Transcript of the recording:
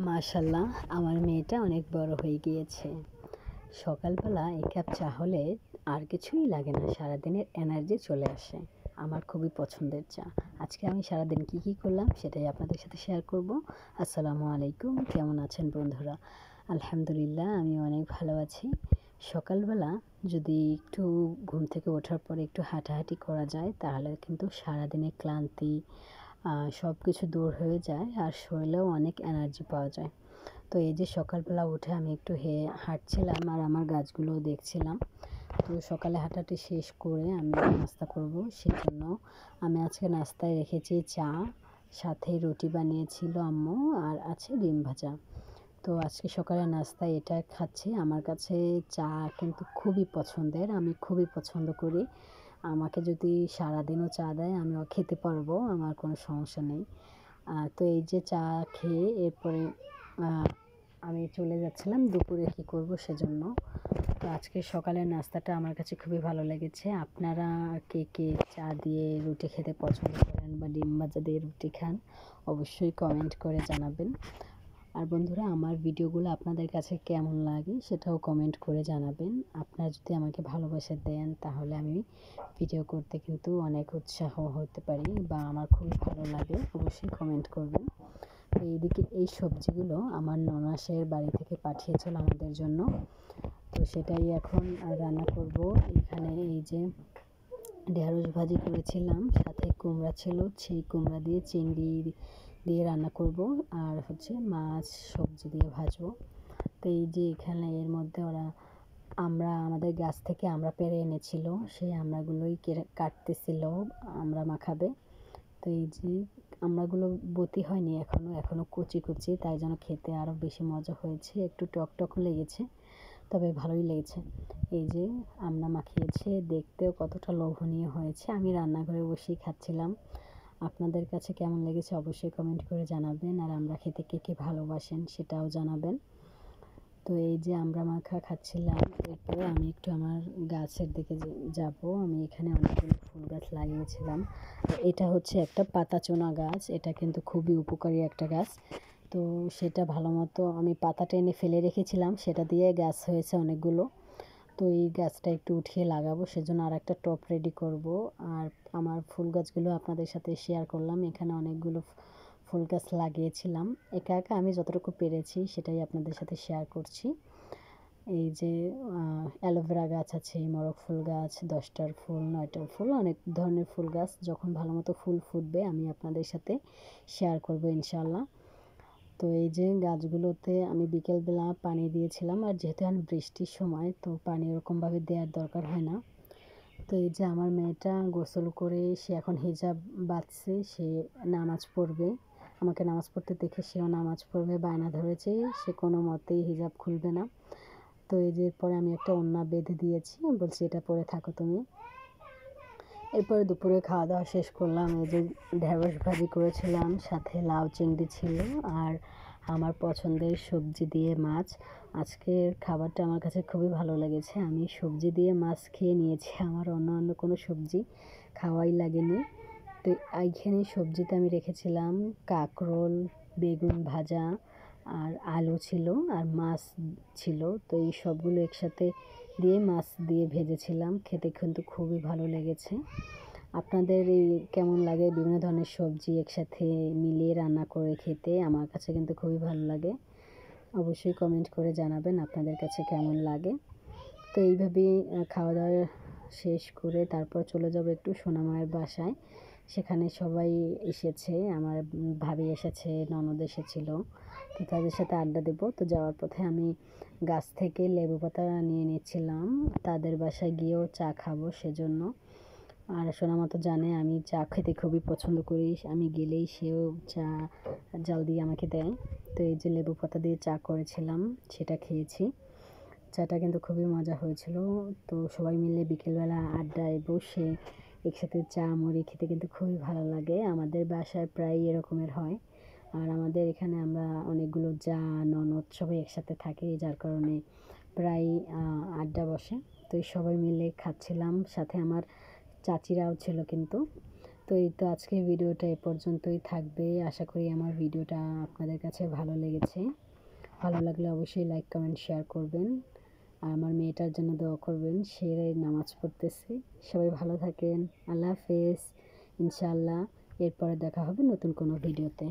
মাশাল্লাহ, আমার মেয়েটা অনেক বড় হয়ে গিয়েছে। সকালবেলা ১ কাপ চা হলে আর কিছুই লাগে না, সারাদিনের এনার্জি চলে আসে। আমার খুবই পছন্দের চা। আজকে আমি সারাদিন কী করলাম সেটাই আপনাদের সাথে শেয়ার করব। আসসালামু আলাইকুম, কেমন আছেন বন্ধুরা? আলহামদুলিল্লাহ, আমি অনেক ভালো আছি। সকালবেলা যদি একটু ঘুম থেকে ওঠার পরে একটু হাঁটাহাঁটি করা যায় তাহলে কিন্তু সারাদিনের ক্লান্তি সব কিছু দূর হয়ে যায় আর শরীরেও অনেক এনার্জি পাওয়া যায়। তো এই যে সকালবেলা উঠে আমি একটু হাঁটছিলাম আর আমার গাছগুলো দেখছিলাম। তো সকালে হাঁটাহাঁটি শেষ করে আমি নাস্তা করব, সেজন্য আমি আজকে নাস্তায় রেখেছি চা, সাথে রুটি বানিয়েছিল আম্মু, আর আছে ডিম ভাজা। তো আজকে সকালের নাস্তায় এটা খাচ্ছি। আমার কাছে চা কিন্তু খুবই পছন্দের, আমি খুবই পছন্দ করি। আমাকে যদি সারাদিনও চা দেয় আমিও খেতে পারবো, আমার কোনো সমস্যা নেই। তো এই যে চা খেয়ে এরপরে আমি চলে যাচ্ছিলাম দুপুরে কী করব সেজন্য। তো আজকে সকালের নাস্তাটা আমার কাছে খুবই ভালো লেগেছে। আপনারা কে কে চা দিয়ে রুটি খেতে পছন্দ করেন বা ডিম ভাজা দিয়ে রুটি খান, অবশ্যই কমেন্ট করে জানাবেন। আর বন্ধুরা, আমার ভিডিওগুলো আপনাদের কাছে কেমন লাগে সেটাও কমেন্ট করে জানাবেন। আপনারা যদি আমাকে ভালোবাসা দেন তাহলে আমি ভিডিও করতে কিন্তু অনেক উৎসাহ হতে পারি বা আমার খুবই ভালো লাগে, অবশ্যই কমেন্ট করবেন। তো এইদিকে এই সবজিগুলো আমার ননাসের বাড়ি থেকে পাঠিয়েছিল আমাদের জন্য, তো সেটাই এখন রান্না করব। এখানে এই যে ঢেঁড়স ভাজি করেছিলাম, সাথে কুমড়া ছিল, সেই কুমড়া দিয়ে চিংড়ি দিয়ে রান্না করব, আর হচ্ছে মাছ সবজি দিয়ে ভাজবো। তো এই যে এখানে এর মধ্যে ওরা আমাদের গাছ থেকে আমরা পেড়ে এনেছিল, সেই আমড়াগুলোই কাটতেছিল আমরা মাখাবে। তো এই যে আমড়াগুলো বতি হয়নি এখনো কচি কচি, তাই যেন খেতে আরও বেশি মজা হয়েছে, একটু টক টক লেগেছে, তবে ভালোই লেগেছে। এই যে আমড়া মাখিয়েছে, দেখতেও কতটা লোভনীয় হয়েছে। আমি রান্নাঘরে বসেই খাচ্ছিলাম। আপনাদের কাছে কেমন লেগেছে অবশ্যই কমেন্ট করে জানাবেন, আর আমড়া খেতে কে কে ভালোবাসেন সেটাও জানাবেন। তো এই যে আমড়া মাখা খাচ্ছিলাম, এরপরে আমি একটু আমার গাছের দিকে যাব। আমি এখানে অনেকগুলো ফুল গাছ লাগিয়েছিলাম। এটা হচ্ছে একটা পাতাচোনা গাছ, এটা কিন্তু খুবই উপকারী একটা গাছ। তো সেটা ভালো মতো আমি পাতা টেনে ফেলে রেখেছিলাম, সেটা দিয়ে গাছ হয়েছে অনেকগুলো। তো এই গাছটা একটু উঠিয়ে লাগাবো, সেজন্য আর একটা টব রেডি করব। আর আমার ফুল গাছগুলো আপনাদের সাথে শেয়ার করলাম। এখানে অনেকগুলো ফুল গাছ লাগিয়েছিলাম, একা একা আমি যতটুকু পেরেছি সেটাই আপনাদের সাথে শেয়ার করছি। এই যে অ্যালোভেরা গাছ আছে, মরক ফুল গাছ, 10টার ফুল, 9টার ফুল, অনেক ধরনের ফুল গাছ। যখন ভালো মতো ফুল ফুটবে আমি আপনাদের সাথে শেয়ার করব ইনশাআল্লাহ। তো এই যে গাছগুলোতে আমি বিকেলবেলা পানি দিয়েছিলাম, আর যেহেতু এখন বৃষ্টির সময় তো পানি ওরকমভাবে দেওয়ার দরকার হয় না। তো এই যে আমার মেয়েটা গোসল করে সে এখন হিজাব বাঁধছে, সে নামাজ পড়বে। আমাকে নামাজ পড়তে দেখে সেও নামাজ পড়বে বায়না ধরেছে, সে কোনো মতেই হিজাব খুলবে না। তো এই যে এরপরে আমি একটা ওড়না বেঁধে দিয়েছি, বলছি এটা পরে থাকো তুমি। এরপরে দুপুরে খাওয়া দাওয়া শেষ করলাম। এই যে ঢেঁড়স ভাজি করেছিলাম, সাথে লাউ চিংড়ি ছিল, আর আমার পছন্দের সবজি দিয়ে মাছ। আজকের খাবারটা আমার কাছে খুবই ভালো লেগেছে। আমি সবজি দিয়ে মাছ খেয়ে নিয়েছি, আমার অন্য কোনো সবজি খাওয়াই লাগেনি। তো এইখানে সবজিতে আমি রেখেছিলাম কাঁকরোল, বেগুন ভাজা, আর আলু ছিল, আর মাছ ছিল। তো এই সবগুলো একসাথে দিয়ে মাছ দিয়ে ভেজেছিলাম, খেতে কিন্তু খুবই ভালো লেগেছে। আপনাদের এই কেমন লাগে বিভিন্ন ধরনের সবজি একসাথে মিলিয়ে রান্না করে খেতে? আমার কাছে কিন্তু খুবই ভালো লাগে, অবশ্যই কমেন্ট করে জানাবেন আপনাদের কাছে কেমন লাগে। তো এইভাবেই খাওয়া দাওয়া শেষ করে তারপর চলে যাব একটু সোনামায়ের বাসায়। সেখানে সবাই এসেছে, আমার ভাবি এসেছে, ননদ এসেছিল, তো তাদের সাথে আড্ডা দেব। তো যাওয়ার পথে আমি গাছ থেকে লেবু পাতা নিয়ে নিচ্ছিলাম, তাদের বাসায় গিয়েও চা খাবো সেজন্য। আর সোনামা তো জানে আমি চা খেতে খুবই পছন্দ করি, আমি গেলেই সেও চা জাল দিয়ে আমাকে দেয়। তো এই যে লেবু পাতা দিয়ে চা করেছিলাম, সেটা খেয়েছি। চাটা কিন্তু খুবই মজা হয়েছিল। তো সবাই মিলে বিকেলবেলা আড্ডায় বসে একসাথে চা মুড়ি খেতে কিন্তু খুবই ভালো লাগে। আমাদের বাসায় প্রায়ই এরকমের হয়, আর আমাদের এখানে আমরা অনেকগুলো যা ননদ সবাই একসাথে থাকি, যার কারণে প্রায় আড্ডা বসে। তো এই সবাই মিলে খাচ্ছিলাম, সাথে আমার চাচিরাও ছিল কিন্তু। তো এই তো আজকের ভিডিওটা এ পর্যন্তই থাকবে। আশা করি আমার ভিডিওটা আপনাদের কাছে ভালো লেগেছে। ভালো লাগলে অবশ্যই লাইক কমেন্ট শেয়ার করবেন। আর আমার মেয়েটার জন্য দোয়া করবেন, সে নামাজ পড়তেছে। সবাই ভালো থাকেন। আল্লাহ হাফেজ। ইনশাআল্লাহ এরপরে দেখা হবে নতুন কোনো ভিডিওতে।